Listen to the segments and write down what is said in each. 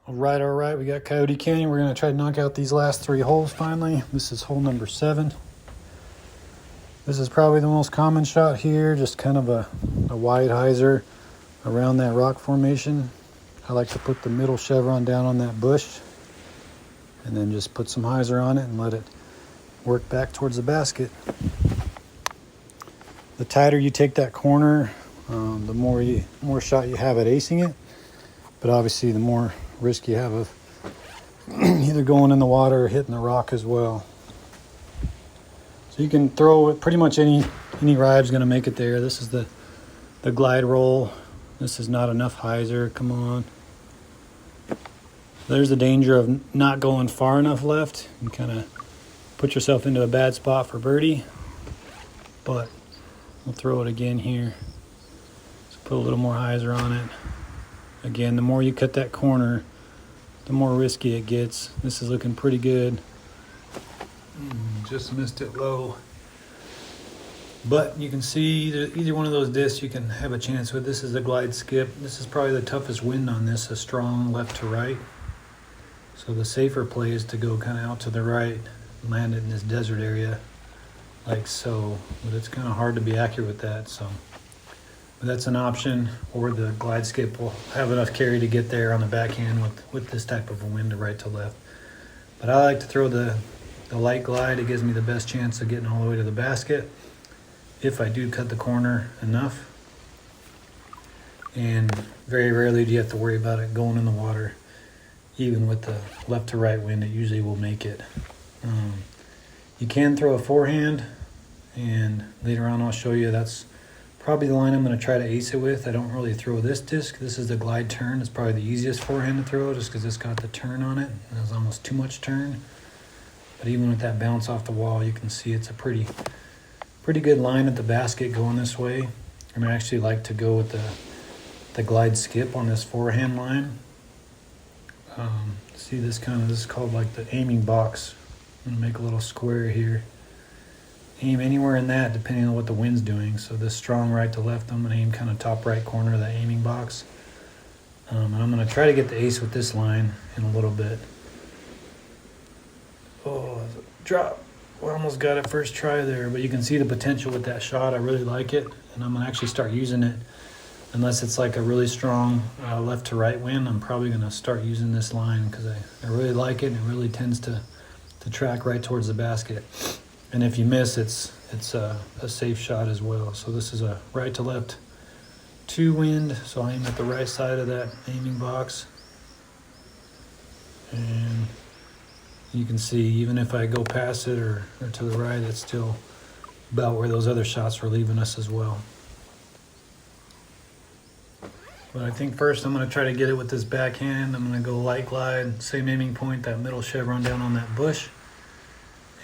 All right, we got Coyote Canyon. We're gonna try to knock out these last 3 holes finally. This is hole number 7. This is probably the most common shot here, just kind of a wide hyzer around that rock formation. I like to put the middle chevron down on that bush and then just put some hyzer on it and let it work back towards the basket. The tighter you take that corner, the more shot you have at acing it, but obviously the more risk you have of either going in the water or hitting the rock as well. So you can throw it, pretty much any ride's going to make it there. This is the glide roll. This is not enough hyzer. Come on. There's the danger of not going far enough left and kind of put yourself into a bad spot for birdie. But we'll throw it again here. So put a little more hyzer on it. Again, the more you cut that corner, the more risky it gets. This is looking pretty good. Just missed it low. But you can see either one of those discs you can have a chance with. This is the glide skip. This is probably the toughest wind on this, a strong left to right. So the safer play is to go kind of out to the right, land it in this desert area like so. But it's kind of hard to be accurate with that. So but that's an option, or the glide skip will have enough carry to get there on the backhand with this type of a wind to right to left. But I like to throw the light glide. It gives me the best chance of getting all the way to the basket if I do cut the corner enough. And very rarely do you have to worry about it going in the water. Even with the left to right wind, it usually will make it. You can throw a forehand, and later on I'll show you that's probably the line I'm going to try to ace it with. I don't really throw this disc. This is the glide turn. It's probably the easiest forehand to throw just because it's got the turn on it. And there's almost too much turn. But even with that bounce off the wall, you can see it's a pretty good line at the basket going this way. And I actually like to go with the glide skip on this forehand line. See this is called like the aiming box. I'm going to make a little square here. Aim anywhere in that depending on what the wind's doing. So this strong right to left, I'm going to aim kind of top right corner of the aiming box. And I'm going to try to get the ace with this line in a little bit. Oh, drop. We almost got it first try there, but you can see the potential with that shot. I really like it, and I'm going to actually start using it. Unless it's like a really strong left to right wind, I'm probably going to start using this line because I really like it, and it really tends to track right towards the basket. And if you miss, it's a safe shot as well. So this is a right to left 2 wind. So I aim at the right side of that aiming box. And you can see even if I go past it or to the right, it's still about where those other shots were leaving us as well. But I think first I'm going to try to get it with this backhand. I'm going to go light glide, same aiming point, that middle chevron down on that bush.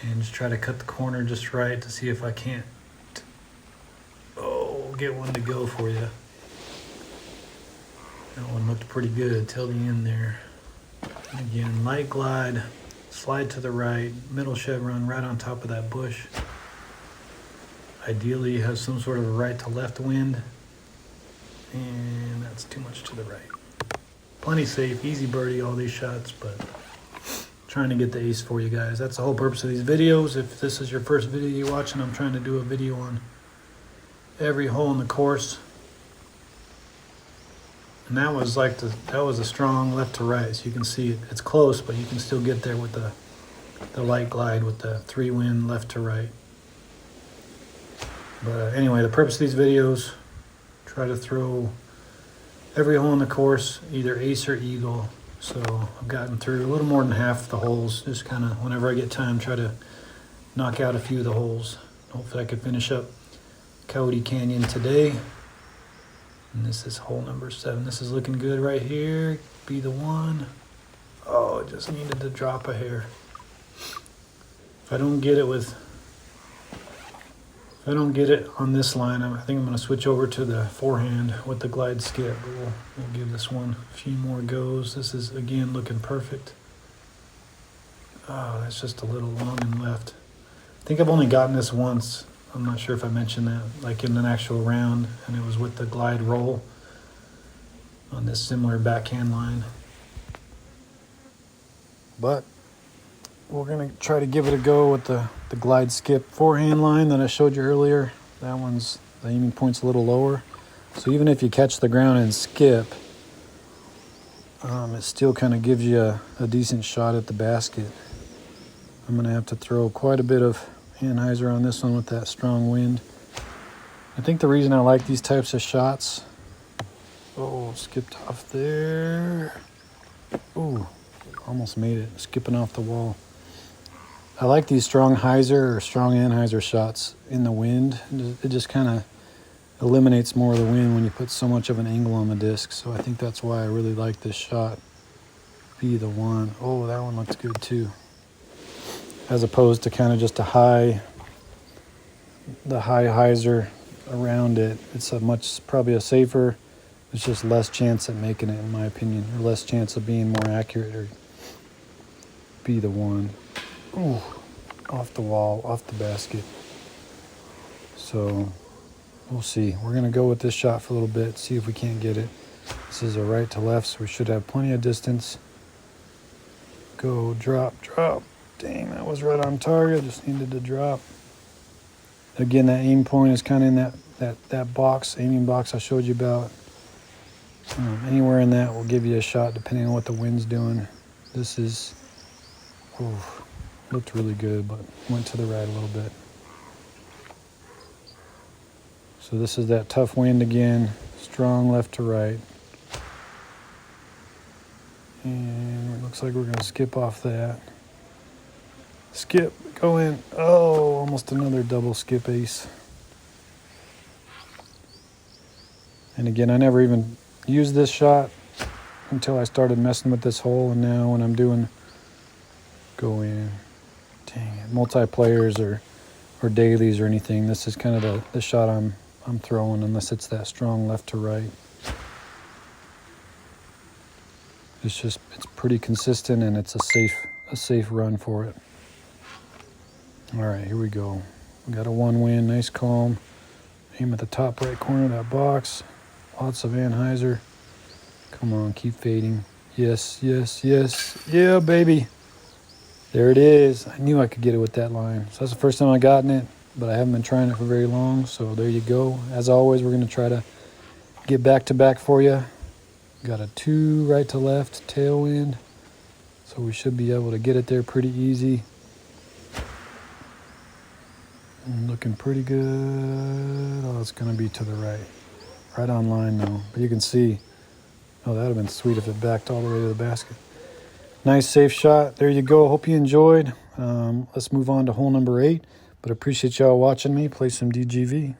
And just try to cut the corner just right to see if I can't get one to go for you. That one looked pretty good till the end there. Again, light glide, slide to the right, middle chevron right on top of that bush. Ideally you have some sort of a right to left wind, and that's too much to the right. Plenty safe, easy birdie, all these shots, but trying to get the ace for you guys. That's the whole purpose of these videos. If this is your first video you're watching, I'm trying to do a video on every hole in the course. And that was a strong left to right. So you can see it's close, but you can still get there with the light glide with the 3 wind left to right. But anyway, the purpose of these videos, try to throw every hole in the course, either ace or eagle. So I've gotten through a little more than half the holes. Just kind of, whenever I get time, try to knock out a few of the holes. Hopefully I can finish up Coyote Canyon today. And this is hole number 7. This is looking good right here. Be the one. Oh, it just needed to drop a hair. If I don't get it on this line, I think I'm going to switch over to the forehand with the glide skip. But we'll give this one a few more goes. This is, again, looking perfect. Oh, that's just a little long and left. I think I've only gotten this once. I'm not sure if I mentioned that, like in an actual round, and it was with the glide roll on this similar backhand line. But we're going to try to give it a go with the glide skip forehand line that I showed you earlier. That one's, the aiming point's a little lower. So even if you catch the ground and skip, it still kind of gives you a decent shot at the basket. I'm going to have to throw quite a bit of anhyzer on this one with that strong wind. I think the reason I like these types of shots... Oh, skipped off there. Oh, almost made it, skipping off the wall. I like these strong hyzer or strong anhyzer shots in the wind. It just kind of eliminates more of the wind when you put so much of an angle on the disc. So I think that's why I really like this shot. Be the one. Oh, that one looks good too. As opposed to kind of just the high hyzer around it. It's probably a safer, it's just less chance at making it in my opinion, or less chance of being more accurate, or be the one. Ooh, off the wall, off the basket. So we'll see. We're going to go with this shot for a little bit, see if we can't get it. This is a right to left, so we should have plenty of distance. Go, drop, drop. Dang, that was right on target. Just needed to drop. Again, that aim point is kind of in that box, aiming box I showed you about. Anywhere in that will give you a shot depending on what the wind's doing. This is, looked really good, but went to the right a little bit. So this is that tough wind again, strong left to right. And it looks like we're going to skip off that. Skip, go in. Oh, almost another double skip ace. And again, I never even used this shot until I started messing with this hole. And now when I'm doing, go in. Dang it, multiplayers or dailies or anything, this is kind of the shot I'm throwing, unless it's that strong left to right. It's pretty consistent, and it's a safe run for it. All right, here we go. We got a one wind, nice calm. Aim at the top right corner of that box. Lots of anhyzer. Come on, keep fading. Yes, yes, yes. Yeah, baby. There it is. I knew I could get it with that line. So that's the first time I've gotten it, but I haven't been trying it for very long. So there you go. As always, we're going to try to get back to back for you. Got a 2 right to left tailwind. So we should be able to get it there pretty easy. Looking pretty good. Oh, it's going to be to the right. Right on line though. But you can see, oh, that would have been sweet if it backed all the way to the basket. Nice safe shot. There you go. Hope you enjoyed. Let's move on to hole number 8. But appreciate y'all watching me play some DGV.